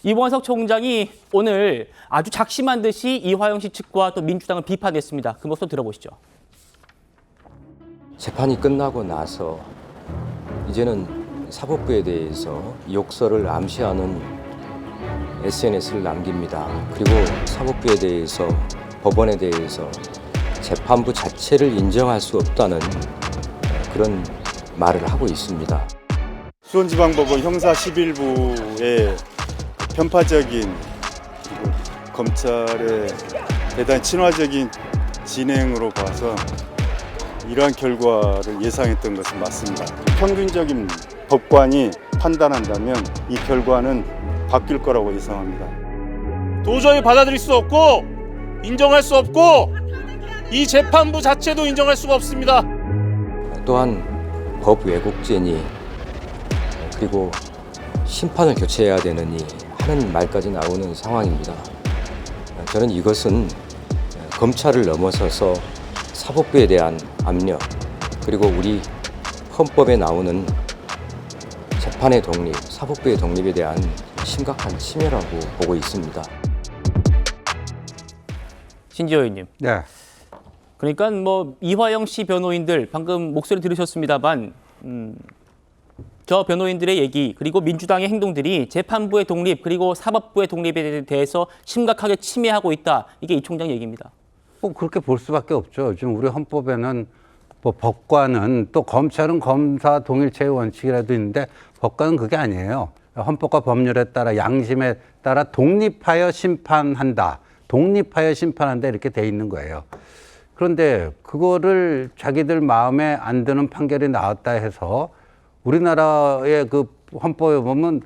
이원석 총장이 오늘 아주 작심한 듯이 이화영 씨 측과 또 민주당을 비판했습니다. 그 모습 들어보시죠. 재판이 끝나고 나서 이제는 사법부에 대해서 욕설을 암시하는 SNS를 남깁니다. 그리고 사법부에 대해서, 법원에 대해서 재판부 자체를 인정할 수 없다는 그런 말을 하고 있습니다. 수원지방법원 형사 11부의 편파적인 검찰의 대단히 친화적인 진행으로 봐서 이러한 결과를 예상했던 것은 맞습니다. 평균적인 법관이 판단한다면 이 결과는 바뀔 거라고 예상합니다. 도저히 받아들일 수 없고 인정할 수 없고 이 재판부 자체도 인정할 수가 없습니다. 또한 법 왜곡죄니 그리고 심판을 교체해야 되느니 하는 말까지 나오는 상황입니다. 저는 이것은 검찰을 넘어서서 사법부에 대한 압력 그리고 우리 헌법에 나오는 재판의 독립, 사법부의 독립에 대한 심각한 침해라고 보고 있습니다. 신지호 의원님. 네. 그러니까 뭐 이화영 씨 변호인들 방금 목소리 들으셨습니다만 저 변호인들의 얘기 그리고 민주당의 행동들이 재판부의 독립 그리고 사법부의 독립에 대해서 심각하게 침해하고 있다. 이게 이 총장 얘기입니다. 뭐 그렇게 볼 수밖에 없죠. 지금 우리 헌법에는 뭐 법관은 또 검찰은 검사 동일체의 원칙이라도 있는데 법관은 그게 아니에요. 헌법과 법률에 따라 양심에 따라 독립하여 심판한다. 독립하여 심판한다 이렇게 돼 있는 거예요. 그런데 그거를 자기들 마음에 안 드는 판결이 나왔다 해서 우리나라의 그 헌법에 보면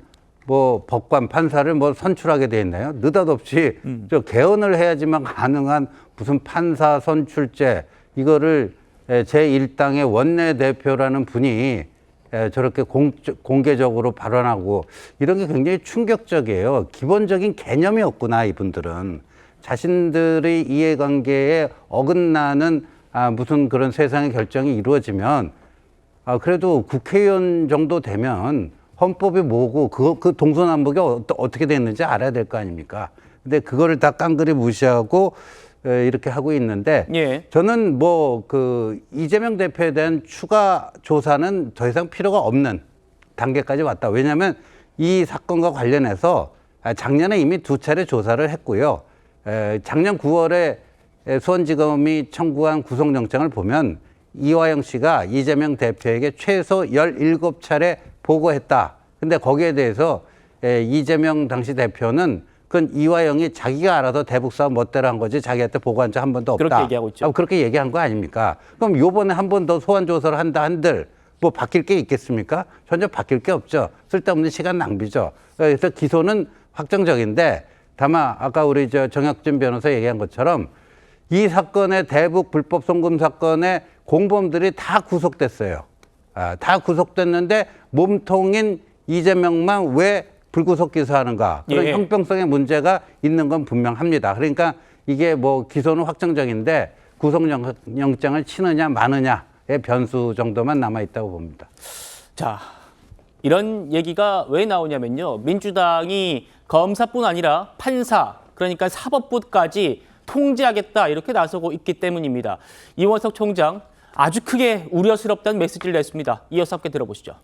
뭐 법관 판사를 뭐 선출하게 돼 있나요? 느닷없이 저 개헌을 해야지만 가능한 무슨 판사 선출제 이거를 제1당의 원내대표라는 분이 저렇게 공개적으로 발언하고 이런 게 굉장히 충격적이에요. 기본적인 개념이 없구나 이분들은. 자신들의 이해관계에 어긋나는 무슨 그런 세상의 결정이 이루어지면 그래도 국회의원 정도 되면 헌법이 뭐고 그 동서남북이 어떻게 됐는지 알아야 될 거 아닙니까? 근데 그거를 다 깡그리 무시하고 이렇게 하고 있는데 예. 저는 뭐 그 이재명 대표에 대한 추가 조사는 더 이상 필요가 없는 단계까지 왔다. 왜냐하면 이 사건과 관련해서 작년에 이미 2차례 조사를 했고요. 작년 9월에 수원지검이 청구한 구속영장을 보면 이화영 씨가 이재명 대표에게 최소 17차례 보고했다. 근데 거기에 대해서 이재명 당시 대표는 그건 이화영이 자기가 알아서 대북 사업 멋대로 한 거지 자기한테 보고한 적 한 번도 없다. 그렇게 얘기하고 있죠. 그렇게 얘기한 거 아닙니까? 그럼 요번에 한 번 더 소환 조사를 한다 한들 뭐 바뀔 게 있겠습니까? 전혀 바뀔 게 없죠. 쓸데없는 시간 낭비죠. 그래서 기소는 확정적인데 다만 아까 우리 정혁진 변호사 얘기한 것처럼 이 사건의 대북 불법 송금 사건의 공범들이 다 구속됐어요. 다 구속됐는데 몸통인 이재명만 왜 불구속 기소하는가. 그런 예. 형평성의 문제가 있는 건 분명합니다. 그러니까 이게 뭐 기소는 확정적인데 구속영장을 치느냐 마느냐의 변수 정도만 남아있다고 봅니다. 자, 이런 얘기가 왜 나오냐면요. 민주당이 검사뿐 아니라 판사, 그러니까 사법부까지 통제하겠다 이렇게 나서고 있기 때문입니다. 이원석 총장 아주 크게 우려스럽다는 메시지를 냈습니다. 이어서 함께 들어보시죠.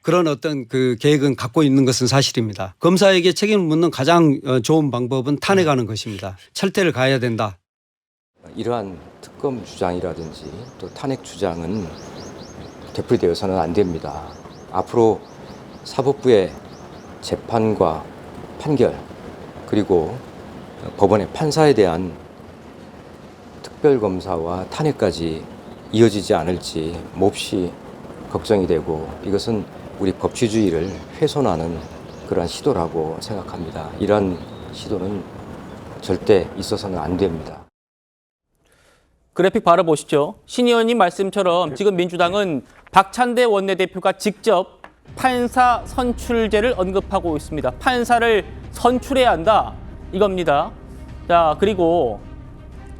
그런 어떤 그 계획은 갖고 있는 것은 사실입니다. 검사에게 책임을 묻는 가장 좋은 방법은 탄핵하는 것입니다. 철퇴를 가해야 된다. 이러한 특검 주장이라든지 또 탄핵 주장은 되풀이되어서는 안 됩니다. 앞으로 사법부의 재판과 판결 그리고 법원의 판사에 대한 특별검사와 탄핵까지 이어지지 않을지 몹시 걱정이 되고 이것은 우리 법치주의를 훼손하는 그러한 시도라고 생각합니다. 이러한 시도는 절대 있어서는 안 됩니다. 그래픽 바로 보시죠. 신 의원님 말씀처럼 지금 민주당은 박찬대 원내대표가 직접 판사 선출제를 언급하고 있습니다. 판사를 선출해야 한다. 이겁니다. 자, 그리고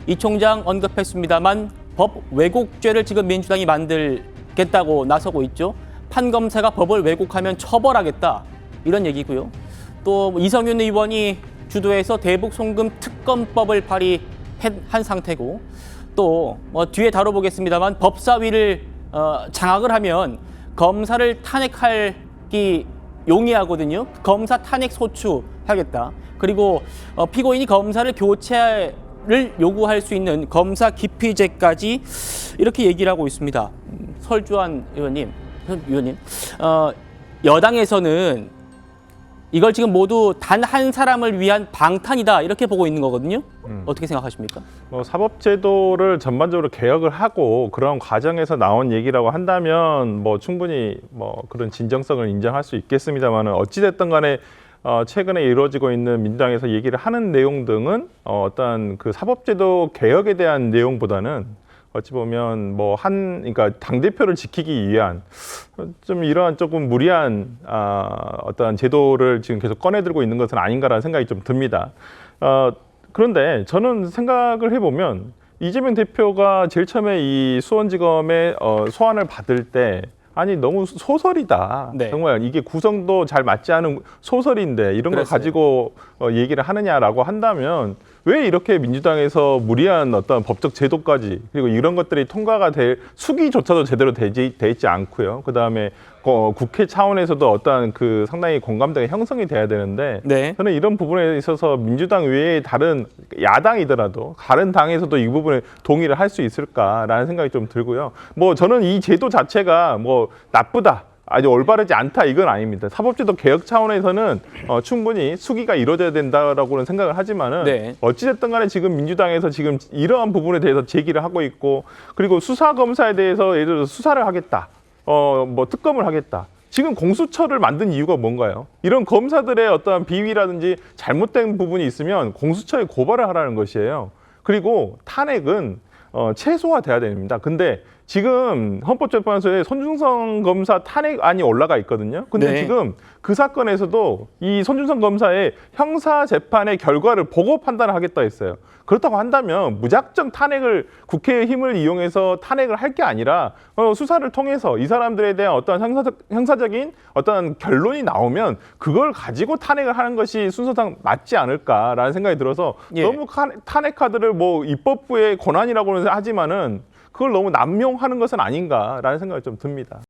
이 총장 언급했습니다만 법 왜곡죄를 지금 민주당이 만들겠다고 나서고 있죠. 판검사가 법을 왜곡하면 처벌하겠다. 이런 얘기고요. 또 이성윤 의원이 주도해서 대북 송금 특검법을 발의한 상태고 또 뒤에 다뤄보겠습니다만 법사위를 장악을 하면 검사를 탄핵하기 용이하거든요. 검사 탄핵 소추하겠다. 그리고 피고인이 검사를 교체를 요구할 수 있는 검사 기피죄까지 이렇게 얘기를 하고 있습니다. 설주환 의원님, 여당에서는 이걸 지금 모두 단 한 사람을 위한 방탄이다 이렇게 보고 있는 거거든요. 어떻게 생각하십니까? 사법제도를 전반적으로 개혁을 하고 그런 과정에서 나온 얘기라고 한다면 충분히 그런 진정성을 인정할 수 있겠습니다만은 어찌됐든 간에 최근에 이루어지고 있는 민주당에서 얘기를 하는 내용 등은 어떤 그 사법제도 개혁에 대한 내용보다는 어찌 보면 그러니까 당대표를 지키기 위한 좀 이러한 조금 무리한 어떤 제도를 지금 계속 꺼내들고 있는 것은 아닌가라는 생각이 좀 듭니다. 그런데 저는 생각을 해보면 이재명 대표가 제일 처음에 이 수원지검의 소환을 받을 때 아니 너무 소설이다. 네. 정말 이게 구성도 잘 맞지 않은 소설인데 이런 걸 그랬어요. 가지고 얘기를 하느냐라고 한다면 왜 이렇게 민주당에서 무리한 어떤 법적 제도까지 그리고 이런 것들이 통과가 될 수기조차도 제대로 돼 있지 않고요. 그다음에 국회 차원에서도 어떤 그 상당히 공감대가 형성이 돼야 되는데 네. 저는 이런 부분에 있어서 민주당 외에 다른 야당이더라도 다른 당에서도 이 부분에 동의를 할 수 있을까라는 생각이 좀 들고요. 저는 이 제도 자체가 나쁘다. 아주 올바르지 않다 이건 아닙니다. 사법제도 개혁 차원에서는 충분히 수기가 이루어져야 된다라고는 생각을 하지만은 네. 어찌됐든 간에 지금 민주당에서 지금 이러한 부분에 대해서 제기를 하고 있고 그리고 수사검사에 대해서 예를 들어서 수사를 하겠다. 특검을 하겠다. 지금 공수처를 만든 이유가 뭔가요? 이런 검사들의 어떠한 비위라든지 잘못된 부분이 있으면 공수처에 고발을 하라는 것이에요. 그리고 탄핵은 최소화돼야 됩니다. 근데 지금 헌법재판소에 손준성 검사 탄핵안이 올라가 있거든요. 근데 네. 지금 그 사건에서도 이 손준성 검사의 형사 재판의 결과를 보고 판단을 하겠다 했어요. 그렇다고 한다면 무작정 탄핵을 국회의 힘을 이용해서 탄핵을 할 게 아니라 수사를 통해서 이 사람들에 대한 어떤 형사적인 어떤 결론이 나오면 그걸 가지고 탄핵을 하는 것이 순서상 맞지 않을까라는 생각이 들어서 예. 너무 탄핵 카드를 입법부의 권한이라고는 하지만은 그걸 너무 남용하는 것은 아닌가라는 생각이 좀 듭니다.